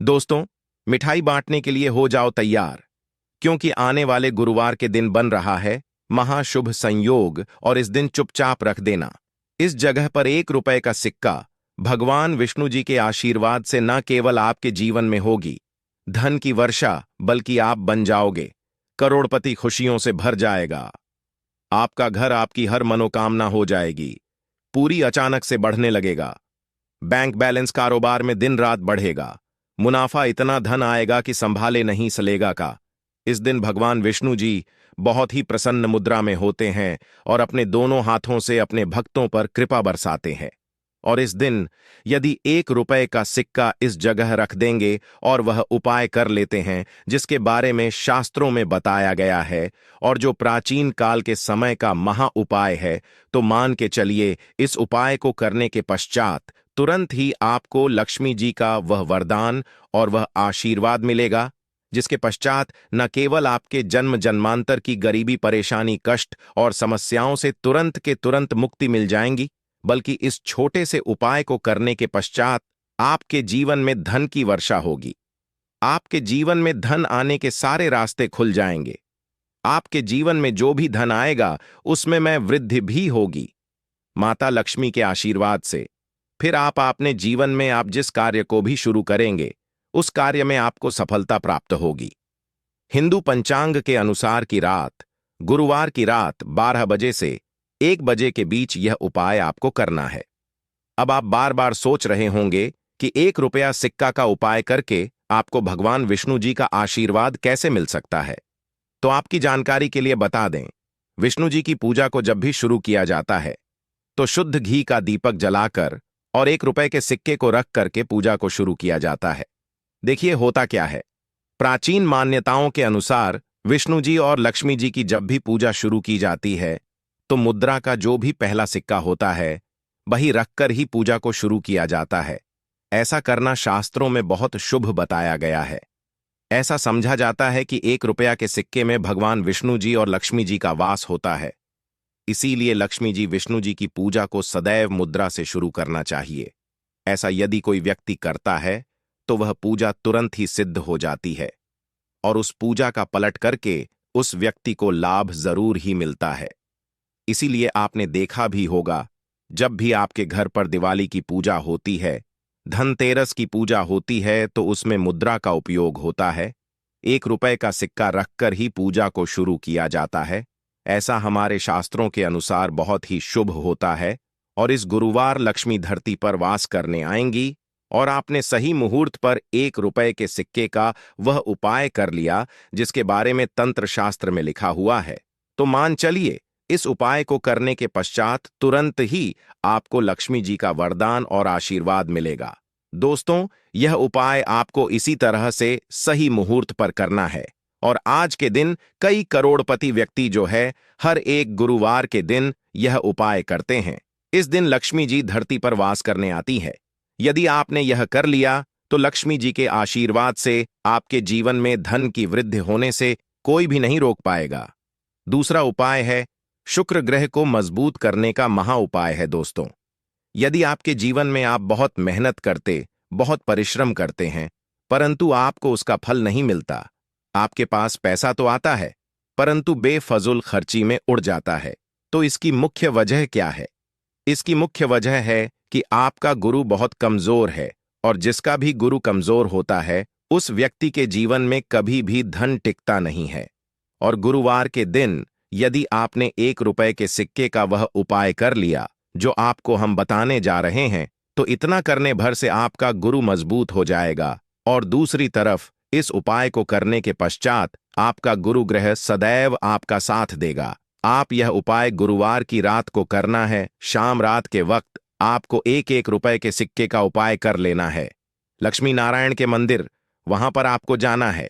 दोस्तों, मिठाई बांटने के लिए हो जाओ तैयार, क्योंकि आने वाले गुरुवार के दिन बन रहा है महाशुभ संयोग। और इस दिन चुपचाप रख देना। इस जगह पर 1 रुपए का सिक्का भगवान विष्णु जी के आशीर्वाद से न केवल आपके जीवन में होगी धन की वर्षा, बल्कि आप बन जाओगे करोड़पति। खुशियों से भर जाएगा आपका घर, आपकी हर मनोकामना हो जाएगी पूरी, अचानक से बढ़ने लगेगा। बैंक बैलेंस, कारोबार में दिन रात बढ़ेगा, मुनाफा इतना धन आएगा कि संभाले नहीं सलेगा का। इस दिन भगवान विष्णु जी बहुत ही प्रसन्न मुद्रा में होते हैं और अपने दोनों हाथों से अपने भक्तों पर कृपा बरसाते हैं। और इस दिन यदि 1 रुपए का सिक्का इस जगह रख देंगे और वह उपाय कर लेते हैं जिसके बारे में शास्त्रों में बताया गया है और जो प्राचीन काल के समय का महा उपाय है, तो मान के चलिए इस उपाय को करने के पश्चात तुरंत ही आपको लक्ष्मी जी का वह वरदान और वह आशीर्वाद मिलेगा, जिसके पश्चात न केवल आपके जन्म जन्मांतर की गरीबी, परेशानी, कष्ट और समस्याओं से तुरंत के तुरंत मुक्ति मिल जाएंगी, बल्कि इस छोटे से उपाय को करने के पश्चात आपके जीवन में धन की वर्षा होगी। आपके जीवन में धन आने के सारे रास्ते खुल जाएंगे। आपके जीवन में जो भी धन आएगा उसमें में वृद्धि भी होगी माता लक्ष्मी के आशीर्वाद से। फिर आप अपने जीवन में आप जिस कार्य को भी शुरू करेंगे उस कार्य में आपको सफलता प्राप्त होगी। हिंदू पंचांग के अनुसार की रात, गुरुवार की रात 12 बजे से 1 बजे के बीच यह उपाय आपको करना है। अब आप बार बार सोच रहे होंगे कि 1 रुपया सिक्का का उपाय करके आपको भगवान विष्णु जी का आशीर्वाद कैसे मिल सकता है। तो आपकी जानकारी के लिए बता दें, विष्णु जी की पूजा को जब भी शुरू किया जाता है तो शुद्ध घी का दीपक जलाकर और 1 रुपए के सिक्के को रख करके पूजा को शुरू किया जाता है। देखिए होता क्या है, प्राचीन मान्यताओं के अनुसार विष्णु जी और लक्ष्मी जी की जब भी पूजा शुरू की जाती है तो मुद्रा का जो भी पहला सिक्का होता है वही रखकर ही पूजा को शुरू किया जाता है। ऐसा करना शास्त्रों में बहुत शुभ बताया गया है। ऐसा समझा जाता है कि 1 रुपया के सिक्के में भगवान विष्णु जी और लक्ष्मी जी का वास होता है। इसीलिए लक्ष्मी जी, विष्णु जी की पूजा को सदैव मुद्रा से शुरू करना चाहिए। ऐसा यदि कोई व्यक्ति करता है तो वह पूजा तुरंत ही सिद्ध हो जाती है और उस पूजा का पलट करके उस व्यक्ति को लाभ जरूर ही मिलता है। इसीलिए आपने देखा भी होगा, जब भी आपके घर पर दिवाली की पूजा होती है, धनतेरस की पूजा होती है, तो उसमें मुद्रा का उपयोग होता है। 1 रुपए का सिक्का रखकर ही पूजा को शुरू किया जाता है। ऐसा हमारे शास्त्रों के अनुसार बहुत ही शुभ होता है। और इस गुरुवार लक्ष्मी धरती पर वास करने आएंगी और आपने सही मुहूर्त पर 1 रुपए के सिक्के का वह उपाय कर लिया जिसके बारे में तंत्र शास्त्र में लिखा हुआ है, तो मान चलिए इस उपाय को करने के पश्चात तुरंत ही आपको लक्ष्मी जी का वरदान और आशीर्वाद मिलेगा। दोस्तों, यह उपाय आपको इसी तरह से सही मुहूर्त पर करना है। और आज के दिन कई करोड़पति व्यक्ति जो है हर एक गुरुवार के दिन यह उपाय करते हैं। इस दिन लक्ष्मी जी धरती पर वास करने आती है। यदि आपने यह कर लिया तो लक्ष्मी जी के आशीर्वाद से आपके जीवन में धन की वृद्धि होने से कोई भी नहीं रोक पाएगा। दूसरा उपाय है शुक्र ग्रह को मजबूत करने का महा उपाय है। दोस्तों, यदि आपके जीवन में आप बहुत मेहनत करते, बहुत परिश्रम करते हैं, परंतु आपको उसका फल नहीं मिलता, आपके पास पैसा तो आता है परंतु बेफजूल खर्ची में उड़ जाता है, तो इसकी मुख्य वजह क्या है? इसकी मुख्य वजह है कि आपका गुरु बहुत कमजोर है, और जिसका भी गुरु कमजोर होता है उस व्यक्ति के जीवन में कभी भी धन टिकता नहीं है। और गुरुवार के दिन यदि आपने 1 रुपए के सिक्के का वह उपाय कर लिया जो आपको हम बताने जा रहे हैं, तो इतना करने भर से आपका गुरु मजबूत हो जाएगा। और दूसरी तरफ इस उपाय को करने के पश्चात आपका गुरु ग्रह सदैव आपका साथ देगा। आप यह उपाय गुरुवार की रात को करना है। शाम रात के वक्त आपको 1-1 रुपए के सिक्के का उपाय कर लेना है। लक्ष्मी नारायण के मंदिर, वहां पर आपको जाना है।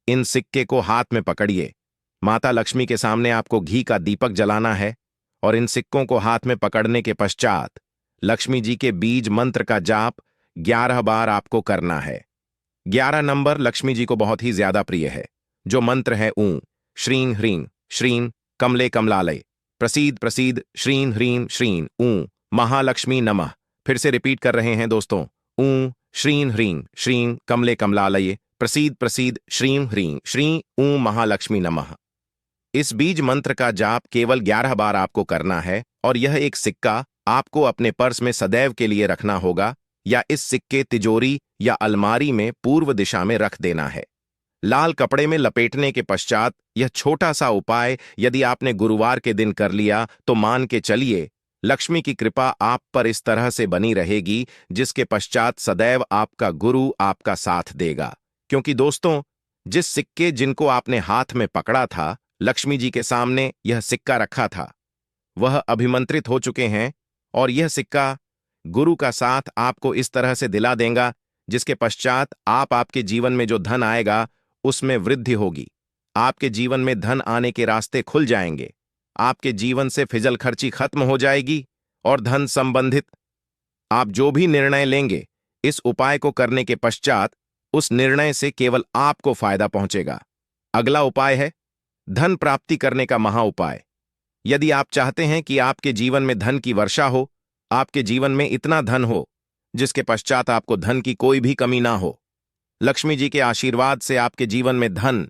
इन सिक्के को हाथ में पकड़िए। माता लक्ष्मी के सामने आपको घी का दीपक जलाना है और इन सिक्कों को हाथ में पकड़ने के पश्चात लक्ष्मी जी के बीज मंत्र का जाप 11 बार आपको करना है। 11 नंबर लक्ष्मी जी को बहुत ही ज्यादा प्रिय है। जो मंत्र है ऊं श्रीं ह्रीं श्रीं कमले कमलालय प्रसीद प्रसीद श्रीं ह्रीं श्रीं ऊं महालक्ष्मी नमः। फिर से रिपीट कर रहे हैं दोस्तों, ऊं श्रीं ह्रीं श्रीं कमले कमलालये प्रसीद प्रसीद श्रीं ह्रीं श्रीं ऊं महालक्ष्मी नमः। इस बीज मंत्र का जाप केवल 11 बार आपको करना है और यह एक सिक्का आपको अपने पर्स में सदैव के लिए रखना होगा या इस सिक्के तिजोरी या अलमारी में पूर्व दिशा में रख देना है। लाल कपड़े में लपेटने के पश्चात यह छोटा सा उपाय यदि आपने गुरुवार के दिन कर लिया तो मान के चलिए लक्ष्मी की कृपा आप पर इस तरह से बनी रहेगी जिसके पश्चात सदैव आपका गुरु आपका साथ देगा। क्योंकि दोस्तों, जिस सिक्के जिनको आपने हाथ में पकड़ा था, लक्ष्मी जी के सामने यह सिक्का रखा था, वह अभिमंत्रित हो चुके हैं और यह सिक्का गुरु का साथ आपको इस तरह से दिला देगा जिसके पश्चात आपके जीवन में जो धन आएगा उसमें वृद्धि होगी। आपके जीवन में धन आने के रास्ते खुल जाएंगे, आपके जीवन से फिजल खर्ची खत्म हो जाएगी और धन संबंधित आप जो भी निर्णय लेंगे इस उपाय को करने के पश्चात उस निर्णय से केवल आपको फायदा पहुंचेगा। अगला उपाय है धन प्राप्ति करने का महा उपाय। यदि आप चाहते हैं कि आपके जीवन में धन की वर्षा हो, आपके जीवन में इतना धन हो जिसके पश्चात आपको धन की कोई भी कमी ना हो, लक्ष्मी जी के आशीर्वाद से आपके जीवन में धन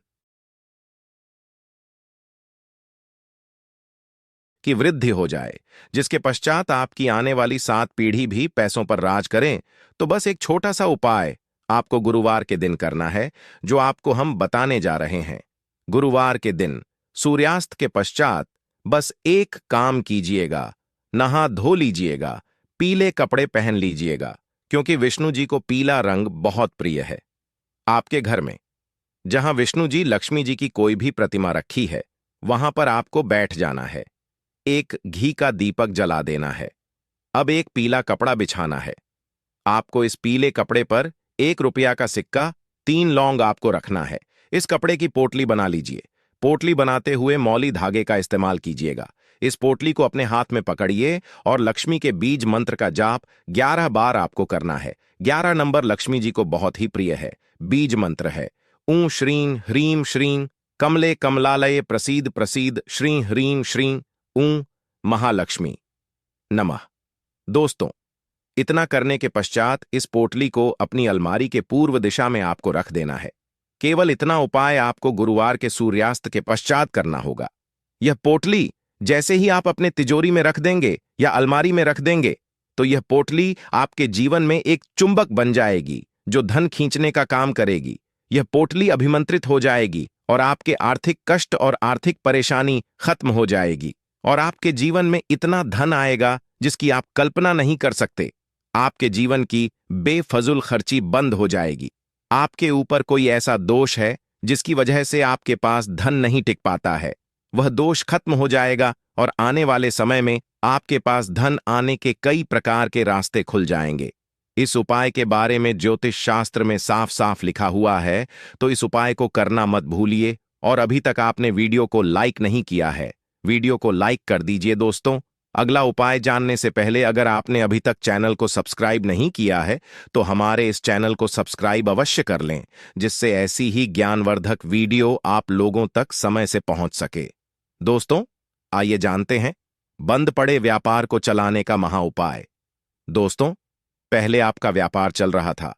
की वृद्धि हो जाए, जिसके पश्चात आपकी आने वाली 7 पीढ़ी भी पैसों पर राज करें, तो बस एक छोटा सा उपाय आपको गुरुवार के दिन करना है जो आपको हम बताने जा रहे हैं। गुरुवार के दिन सूर्यास्त के पश्चात बस एक काम कीजिएगा, नहा धो लीजिएगा, पीले कपड़े पहन लीजिएगा, क्योंकि विष्णु जी को पीला रंग बहुत प्रिय है। आपके घर में जहां विष्णु जी लक्ष्मी जी की कोई भी प्रतिमा रखी है वहां पर आपको बैठ जाना है। एक घी का दीपक जला देना है। अब एक पीला कपड़ा बिछाना है। आपको इस पीले कपड़े पर 1 रुपया का सिक्का, 3 लौंग आपको रखना है। इस कपड़े की पोटली बना लीजिए। पोटली बनाते हुए मौली धागे का इस्तेमाल कीजिएगा। इस पोटली को अपने हाथ में पकड़िए और लक्ष्मी के बीज मंत्र का जाप 11 बार आपको करना है। 11 नंबर लक्ष्मी जी को बहुत ही प्रिय है। बीज मंत्र है ऊं श्रीं ह्रीं श्रीं कमले कमलालये प्रसीद प्रसीद श्रीं ह्रीं श्रीं ऊं महालक्ष्मी नमः। दोस्तों, इतना करने के पश्चात इस पोटली को अपनी अलमारी के पूर्व दिशा में आपको रख देना है। केवल इतना उपाय आपको गुरुवार के सूर्यास्त के पश्चात करना होगा। यह पोटली जैसे ही आप अपने तिजोरी में रख देंगे या अलमारी में रख देंगे तो यह पोटली आपके जीवन में एक चुंबक बन जाएगी जो धन खींचने का काम करेगी। यह पोटली अभिमंत्रित हो जाएगी और आपके आर्थिक कष्ट और आर्थिक परेशानी खत्म हो जाएगी और आपके जीवन में इतना धन आएगा जिसकी आप कल्पना नहीं कर सकते। आपके जीवन की बेफजुल खर्ची बंद हो जाएगी। आपके ऊपर कोई ऐसा दोष है जिसकी वजह से आपके पास धन नहीं टिक पाता है, वह दोष खत्म हो जाएगा और आने वाले समय में आपके पास धन आने के कई प्रकार के रास्ते खुल जाएंगे। इस उपाय के बारे में ज्योतिष शास्त्र में साफ साफ लिखा हुआ है, तो इस उपाय को करना मत भूलिए। और अभी तक आपने वीडियो को लाइक नहीं किया है, वीडियो को लाइक कर दीजिए। दोस्तों, अगला उपाय जानने से पहले अगर आपने अभी तक चैनल को सब्सक्राइब नहीं किया है तो हमारे इस चैनल को सब्सक्राइब अवश्य कर लें, जिससे ऐसी ही ज्ञानवर्धक वीडियो आप लोगों तक समय से पहुंच सके। दोस्तों, आइए जानते हैं बंद पड़े व्यापार को चलाने का महा उपाय। दोस्तों, पहले आपका व्यापार चल रहा था,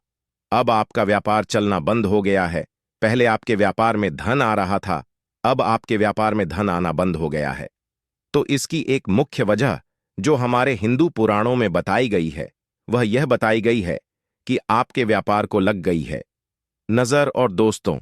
अब आपका व्यापार चलना बंद हो गया है। पहले आपके व्यापार में धन आ रहा था, अब आपके व्यापार में धन आना बंद हो गया है। तो इसकी एक मुख्य वजह जो हमारे हिंदू पुराणों में बताई गई है वह यह बताई गई है कि आपके व्यापार को लग गई है नजर। और दोस्तों,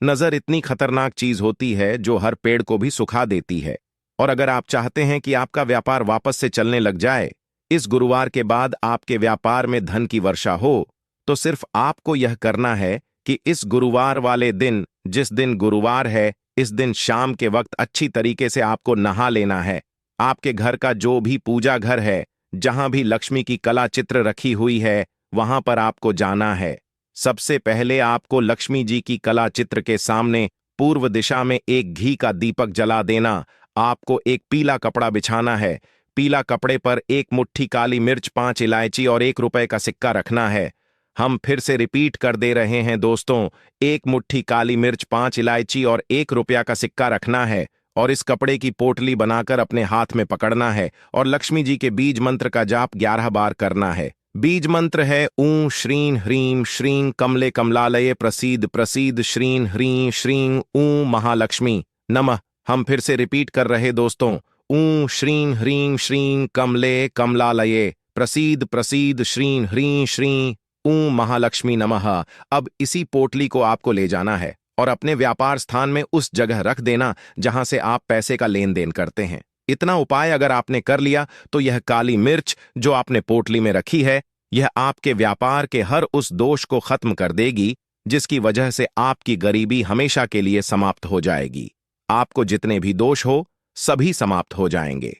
नजर इतनी खतरनाक चीज होती है जो हर पेड़ को भी सुखा देती है। और अगर आप चाहते हैं कि आपका व्यापार वापस से चलने लग जाए, इस गुरुवार के बाद आपके व्यापार में धन की वर्षा हो, तो सिर्फ आपको यह करना है कि इस गुरुवार वाले दिन, जिस दिन गुरुवार है, इस दिन शाम के वक्त अच्छी तरीके से आपको नहा लेना है। आपके घर का जो भी पूजा घर है, जहां भी लक्ष्मी की कला चित्र रखी हुई है, वहां पर आपको जाना है। सबसे पहले आपको लक्ष्मी जी की कला चित्र के सामने पूर्व दिशा में एक घी का दीपक जला देना। आपको एक पीला कपड़ा बिछाना है। पीला कपड़े पर 1 मुट्ठी काली मिर्च, 5 इलायची और 1 रुपए का सिक्का रखना है। हम फिर से रिपीट कर दे रहे हैं दोस्तों, 1 मुट्ठी काली मिर्च, 5 इलायची और 1 रुपया का सिक्का रखना है और इस कपड़े की पोटली बनाकर अपने हाथ में पकड़ना है और लक्ष्मी जी के बीज मंत्र का जाप 11 बार करना है। बीज मंत्र है ऊं श्रीं ह्रीं श्रीं कमले कमलालये प्रसीद प्रसीद श्रीं ह्रीं श्रीं ऊं महालक्ष्मी नमः। हम फिर से रिपीट कर रहे दोस्तों, ऊं श्रीं ह्रीं श्रीं कमले कमलालये प्रसीद प्रसीद श्रीं ह्रीं श्रीं ऊं महालक्ष्मी नमः। अब इसी पोटली को आपको ले जाना है और अपने व्यापार स्थान में उस जगह रख देना जहां से आप पैसे का लेन देन करते हैं। इतना उपाय अगर आपने कर लिया तो यह काली मिर्च जो आपने पोटली में रखी है, यह आपके व्यापार के हर उस दोष को खत्म कर देगी जिसकी वजह से आपकी गरीबी हमेशा के लिए समाप्त हो जाएगी। आपको जितने भी दोष हो सभी समाप्त हो जाएंगे।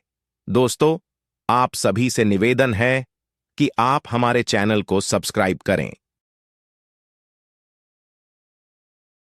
दोस्तों, आप सभी से निवेदन है कि आप हमारे चैनल को सब्सक्राइब करें।